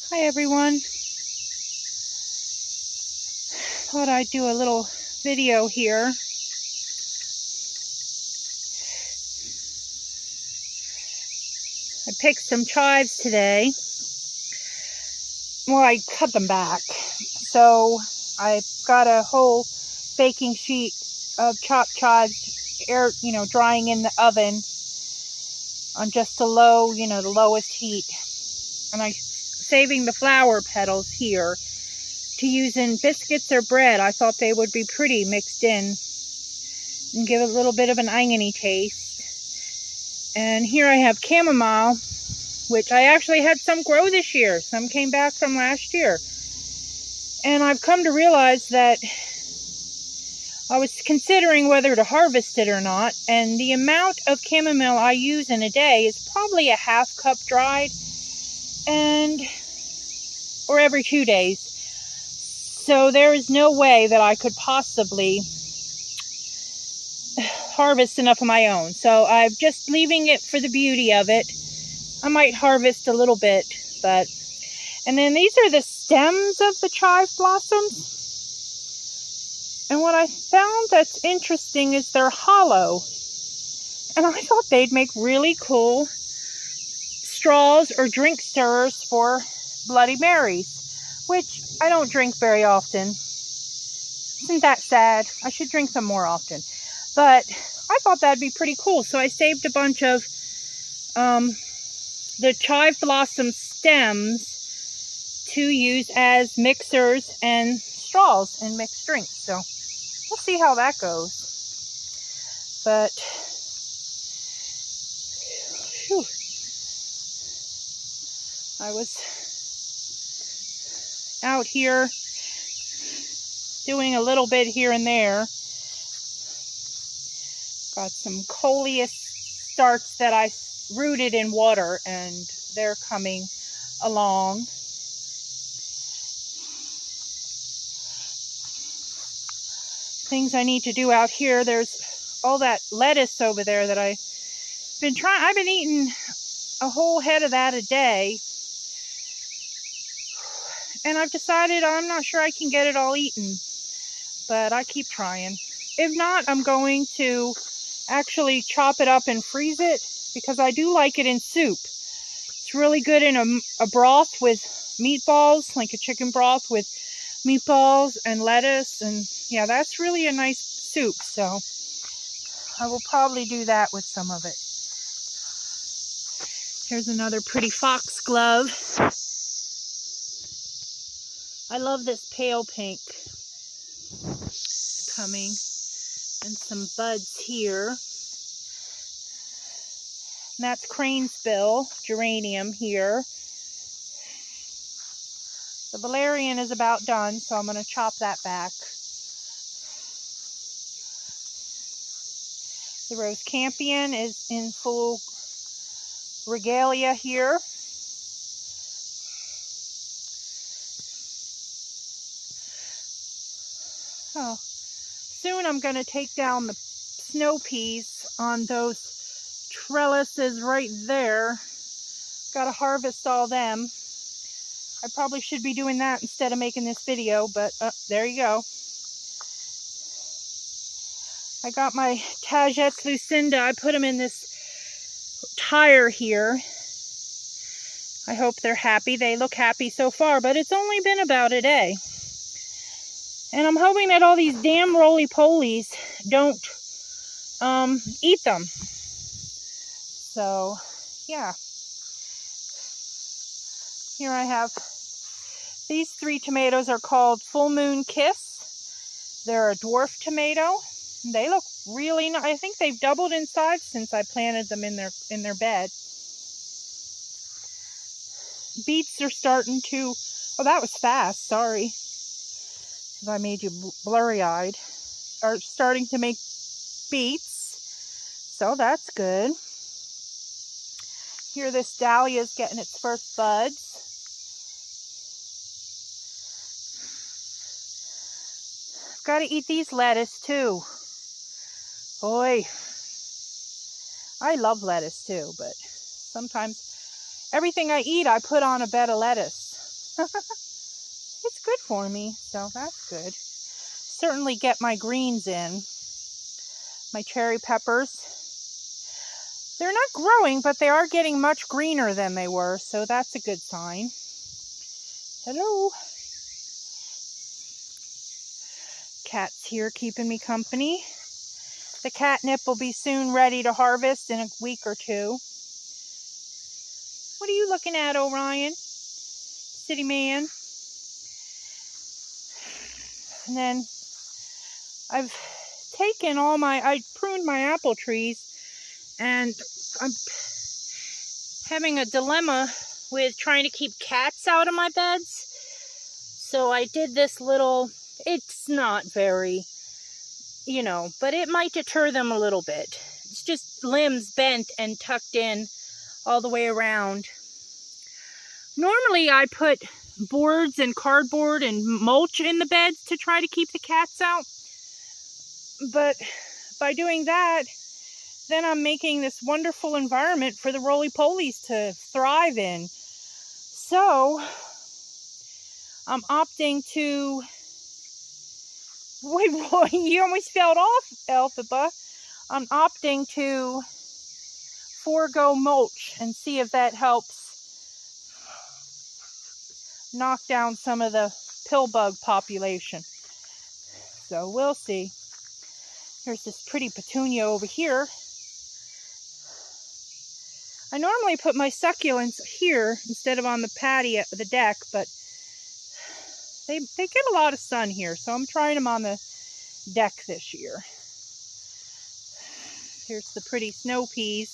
Hi everyone. Thought I'd do a little video here. I picked some chives today. Well, I cut them back. So I got a whole baking sheet of chopped chives, drying in the oven on just the the lowest heat. And I'm saving the flower petals here to use in biscuits or bread. I thought they would be pretty mixed in and give a little bit of an oniony taste. And here I have chamomile, which I actually had some grow this year. Some came back from last year. And I've come to realize that I was considering whether to harvest it or not. And the amount of chamomile I use in a day is probably a half cup dried, or every 2 days. So there is no way that I could possibly harvest enough of my own. So I'm just leaving it for the beauty of it. I might harvest a little bit, and then these are the stems of the chive blossoms. And what I found that's interesting is they're hollow. And I thought they'd make really cool straws or drink stirrers for Bloody Marys, which I don't drink very often. Isn't that sad? I should drink them more often. But I thought that'd be pretty cool. So I saved a bunch of the chive blossom stems to use as mixers and straws in mixed drinks. So we'll see how that goes. But whew, I was out here doing a little bit here and there. Got some coleus starts that I rooted in water, and they're coming along. Things I need to do out here. There's all that lettuce over there that I've been eating a whole head of that a day. And I've decided I'm not sure I can get it all eaten, but I keep trying. If not, I'm going to actually chop it up and freeze it, because I do like it in soup. It's really good in a broth with meatballs, like a chicken broth with meatballs and lettuce. And yeah, that's really a nice soup. So I will probably do that with some of it. Here's another pretty foxglove. I love this pale pink coming, and some buds here. And that's cranesbill geranium here. The valerian is about done, so I'm going to chop that back. The rose campion is in full regalia here. Oh, soon I'm going to take down the snow peas on those trellises right there. Got to harvest all them. I probably should be doing that instead of making this video, but there you go. I got my Tagetes Lucinda. I put them in this tire here. I hope they're happy. They look happy so far, but it's only been about a day. And I'm hoping that all these damn roly-polies don't eat them. So, yeah. Here I have, these 3 tomatoes are called Full Moon Kiss. They're a dwarf tomato. They look really nice. I think they've doubled in size since I planted them in their bed. Beets are starting to, oh, that was fast, sorry if I made you blurry-eyed, are starting to make beets, so that's good. Here this dahlia is getting its first buds. I've got to eat these lettuce too. Boy, I love lettuce too, but sometimes everything I eat I put on a bed of lettuce. It's good for me, so that's good. Certainly get my greens in. My cherry peppers. They're not growing, but they are getting much greener than they were, so that's a good sign. Hello. Cat's here keeping me company. The catnip will be soon ready to harvest in a week or two. What are you looking at, Orion? City man. And then I've taken I pruned my apple trees, and I'm having a dilemma with trying to keep cats out of my beds. So I did this little, it's not very, but it might deter them a little bit. It's just limbs bent and tucked in all the way around. Normally I put boards and cardboard and mulch in the beds to try to keep the cats out. But by doing that, then I'm making this wonderful environment for the roly-polies to thrive in. So I'm opting to... Wait, boy, you almost fell off, Elphaba. I'm opting to forego mulch and see if that helps knock down some of the pill bug population. So we'll see. Here's this pretty petunia over here. I normally put my succulents here instead of on the patio, the deck, but they get a lot of sun here, so I'm trying them on the deck this year. Here's the pretty snow peas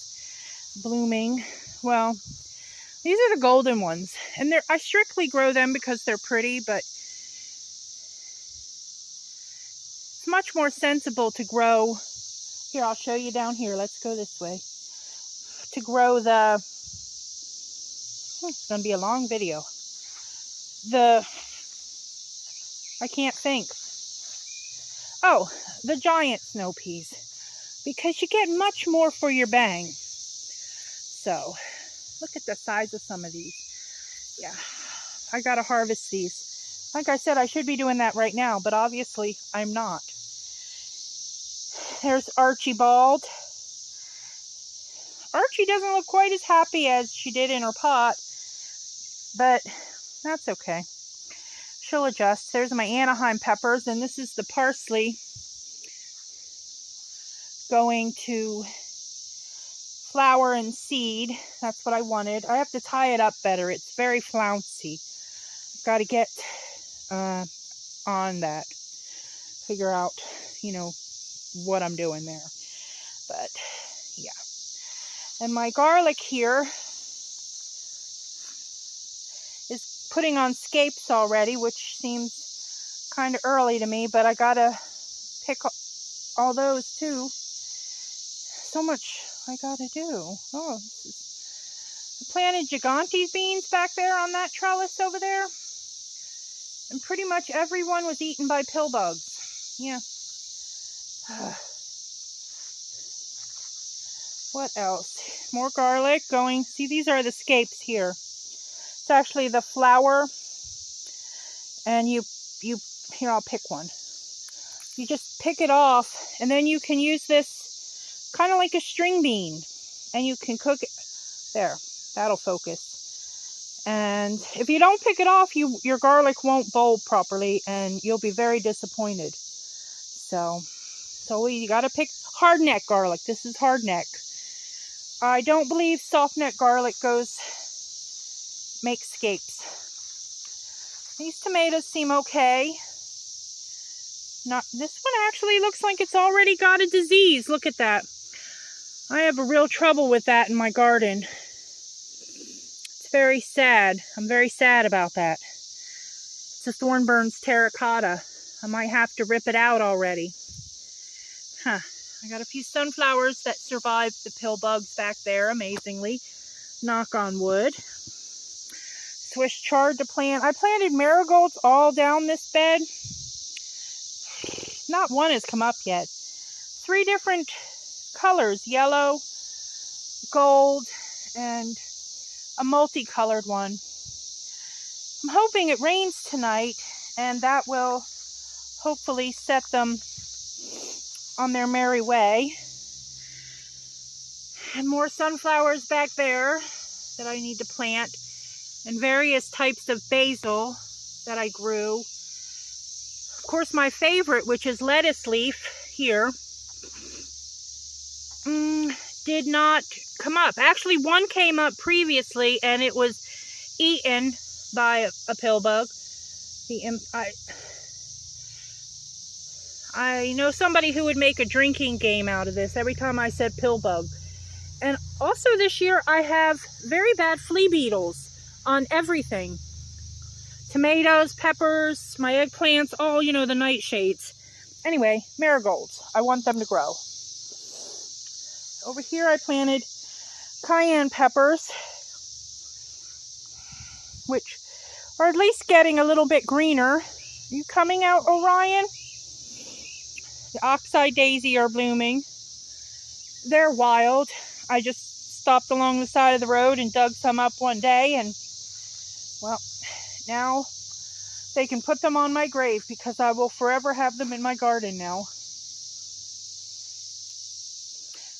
blooming. Well, these are the golden ones, and I strictly grow them because they're pretty, but it's much more sensible to grow. Here, I'll show you down here. Let's go this way. To grow the, it's going to be a long video. I can't think. Oh, the giant snow peas. Because you get much more for your bang. So, look at the size of some of these. Yeah, I got to harvest these. Like I said, I should be doing that right now, but obviously I'm not. There's Archibald. Archie doesn't look quite as happy as she did in her pot, but that's okay. She'll adjust. There's my Anaheim peppers, and this is the parsley going to flower and seed. That's what I wanted. I have to tie it up better. It's very flouncy. Got to get on that. Figure out, what I'm doing there. But, yeah. And my garlic here is putting on scapes already, which seems kind of early to me, but I gotta pick all those too. So much I gotta do. Oh, I planted Gigantes beans back there on that trellis over there, and pretty much everyone was eaten by pill bugs. Yeah. What else? More garlic going. See, these are the scapes here. It's actually the flower. And here, I'll pick one. You just pick it off, and then you can use this kind of like a string bean. And you can cook it. There, that'll focus. And if you don't pick it off, your garlic won't bulb properly, and you'll be very disappointed. So you gotta pick hard neck garlic. This is hard neck. I don't believe soft neck garlic makes scapes. These tomatoes seem okay. This one actually looks like it's already got a disease. Look at that. I have a real trouble with that in my garden. It's very sad. I'm very sad about that. It's a Thornburns terracotta. I might have to rip it out already. Huh. I got a few sunflowers that survived the pill bugs back there, amazingly. Knock on wood. Swiss chard to plant. I planted marigolds all down this bed. Not one has come up yet. 3 different colors, yellow, gold, and a multicolored one. I'm hoping it rains tonight, and that will hopefully set them on their merry way. And more sunflowers back there that I need to plant, and various types of basil that I grew. Of course, my favorite, which is lettuce leaf here, did not come up. Actually, one came up previously, and it was eaten by a pill bug. I know somebody who would make a drinking game out of this every time I said pill bug. And also this year, I have very bad flea beetles on everything. Tomatoes, peppers, my eggplants, all, you know, the nightshades. Anyway, marigolds. I want them to grow. Over here, I planted cayenne peppers, which are at least getting a little bit greener. Are you coming out, Orion? The oxeye daisy are blooming. They're wild. I just stopped along the side of the road and dug some up one day, and well, now they can put them on my grave because I will forever have them in my garden now.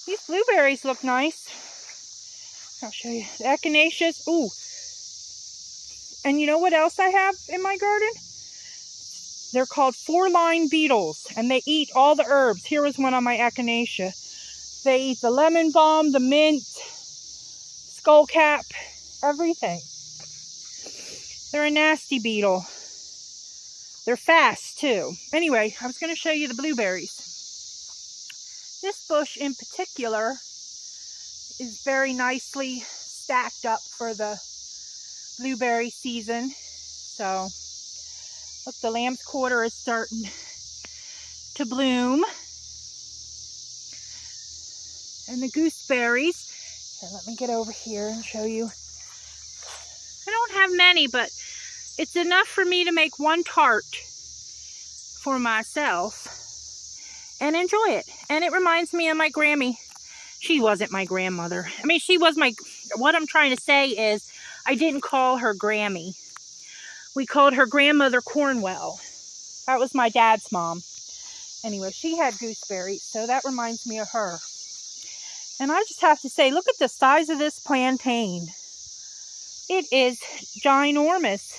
These blueberries look nice. I'll show you. The echinaceas. Ooh. And you know what else I have in my garden? They're called four-line beetles, and they eat all the herbs. Here is one on my echinacea. They eat the lemon balm, the mint, skullcap, everything. They're a nasty beetle. They're fast, too. Anyway, I was going to show you the blueberries. This bush in particular is very nicely stacked up for the blueberry season. So, look, the lamb's quarter is starting to bloom. And the gooseberries. Here, let me get over here and show you. I don't have many, but it's enough for me to make one tart for myself and enjoy it. And it reminds me of my Grammy. She wasn't my grandmother. I mean, she was my... What I'm trying to say is, I didn't call her Grammy. We called her Grandmother Cornwell. That was my dad's mom. Anyway, she had gooseberries, so that reminds me of her. And I just have to say, look at the size of this plantain. It is ginormous,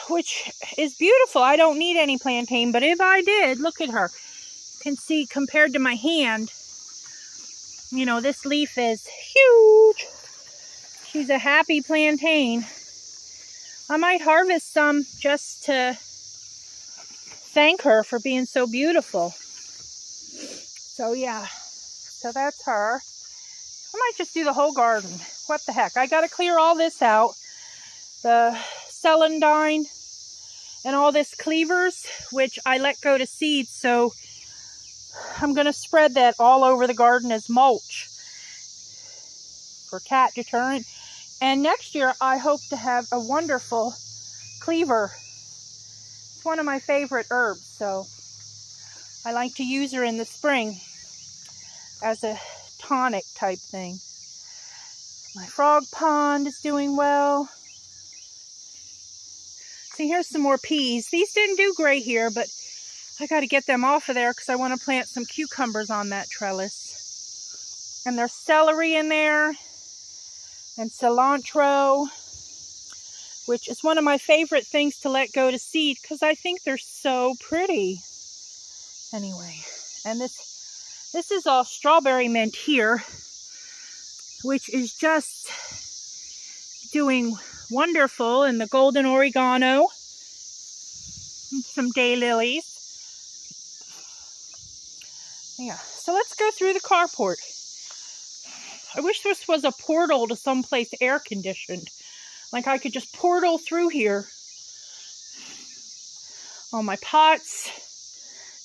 which is beautiful. I don't need any plantain, but if I did, look at her. You can see compared to my hand, you know, this leaf is huge. She's a happy plantain. I might harvest some just to thank her for being so beautiful. So yeah, so that's her. I might just do the whole garden. What the heck? I got to clear all this out. The celandine and all this cleavers, which I let go to seed. So I'm going to spread that all over the garden as mulch for cat deterrent. And next year, I hope to have a wonderful cleaver. It's one of my favorite herbs, so I like to use her in the spring as a tonic type thing. My frog pond is doing well. See, here's some more peas. These didn't do great here, but I got to get them off of there because I want to plant some cucumbers on that trellis. And there's celery in there, and cilantro, which is one of my favorite things to let go to seed because I think they're so pretty. Anyway, and this is all strawberry mint here, which is just doing wonderful, and the golden oregano, and some daylilies. Yeah, so let's go through the carport. I wish this was a portal to someplace air conditioned. Like I could just portal through here. All my pots.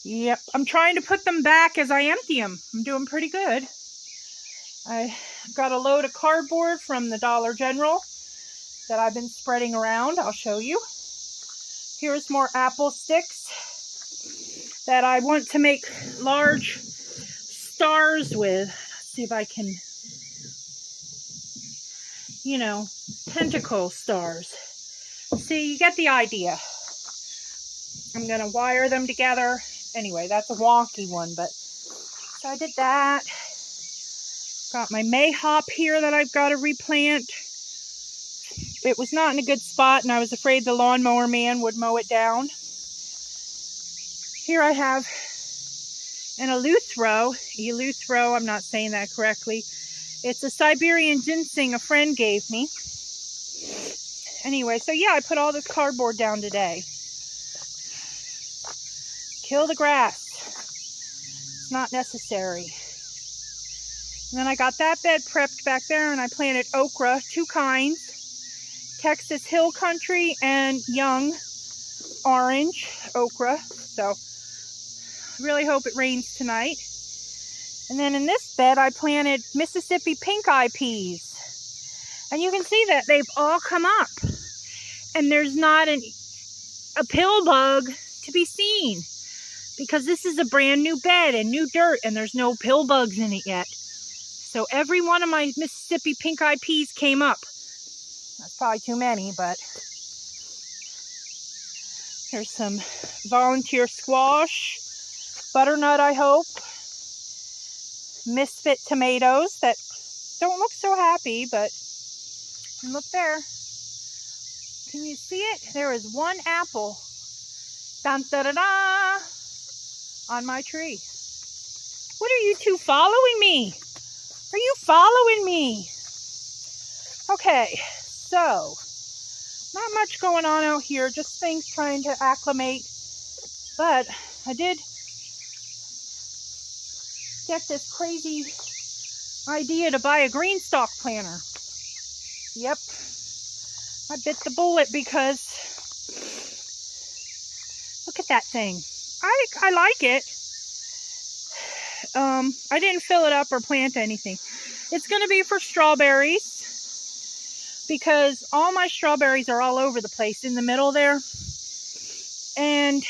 Yep, I'm trying to put them back as I empty them. I'm doing pretty good. I got a load of cardboard from the Dollar General that I've been spreading around. I'll show you. Here's more apple sticks that I want to make large stars with. Let's see if I can, you know, pentacle stars. See, you get the idea. I'm going to wire them together. Anyway, that's a wonky one, but so I did that. Got my mayhop here that I've got to replant. It was not in a good spot, and I was afraid the lawnmower man would mow it down. Here I have an eleuthero, I'm not saying that correctly. It's a Siberian ginseng a friend gave me. Anyway, so yeah, I put all this cardboard down today. Kill the grass. It's not necessary. And then I got that bed prepped back there, and I planted okra, 2 kinds. Texas Hill Country and young orange okra. So I really hope it rains tonight. And then in this bed, I planted Mississippi pink eye peas. And you can see that they've all come up. And there's not a pill bug to be seen. Because this is a brand new bed and new dirt, and there's no pill bugs in it yet. So every one of my Mississippi pink eye peas came up. That's probably too many, but here's some volunteer squash, butternut, I hope, misfit tomatoes that don't look so happy, but look there. Can you see it? There is one apple, dun, da, da, da, on my tree. What are you two following me? Are you following me? Okay, so not much going on out here, just things trying to acclimate. But I did get this crazy idea to buy a green stalk planter. Yep, I bit the bullet because look at that thing. I like it. I didn't fill it up or plant anything. It's going to be for strawberries because all my strawberries are all over the place in the middle there. And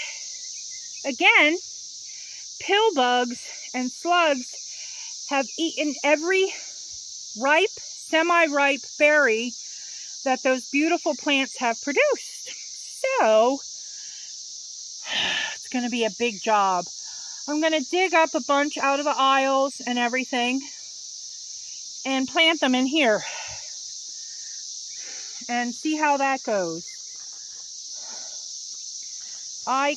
again, pill bugs and slugs have eaten every ripe, semi-ripe berry that those beautiful plants have produced. So it's going to be a big job. I'm going to dig up a bunch out of the aisles and everything and plant them in here and see how that goes. I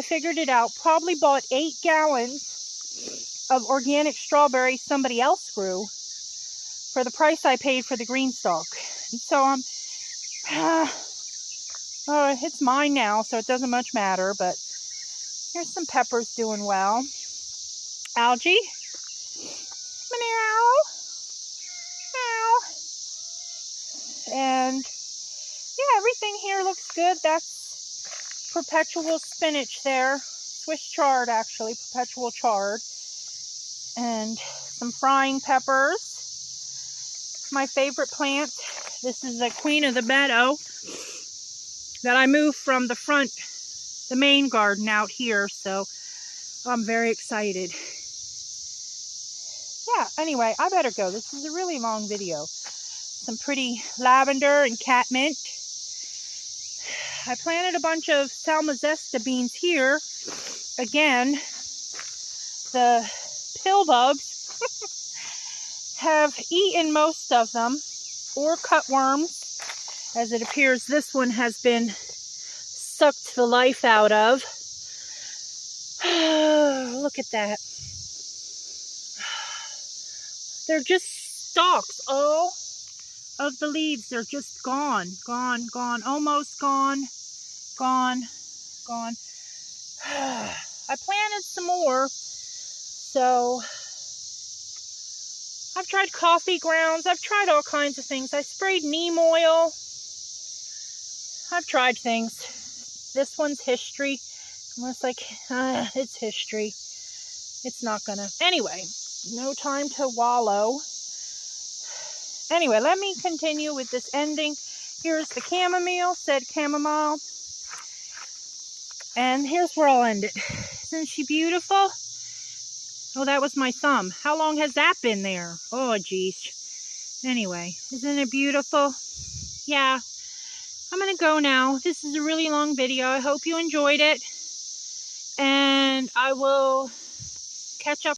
figured it out, probably bought 8 gallons of organic strawberries somebody else grew for the price I paid for the green stalk. And so it's mine now, so it doesn't much matter, but here's some peppers doing well. Algae. Meow. Meow. And yeah, everything here looks good. That's perpetual spinach there. Swiss chard, actually. Perpetual chard. And some frying peppers. My favorite plant. This is the Queen of the Meadow that I moved from the front, the main garden out here, so I'm very excited. Yeah, anyway, I better go. This is a really long video. Some pretty lavender and catmint. I planted a bunch of Salmazesta beans here. Again, the pill bugs have eaten most of them, or cutworms, as it appears this one has been sucked the life out of. Look at that. They're just stalks. All of the leaves, they're just gone, gone, gone, almost gone, gone, gone. I planted some more, so I've tried coffee grounds. I've tried all kinds of things. I sprayed neem oil. I've tried things. This one's history. Almost like, it's history. It's not gonna. Anyway, no time to wallow. Anyway, let me continue with this ending. Here's the chamomile, said chamomile. And here's where I'll end it. Isn't she beautiful? Oh, that was my thumb. How long has that been there? Oh, geez. Anyway, isn't it beautiful? Yeah, I'm going to go now. This is a really long video. I hope you enjoyed it. And I will catch up.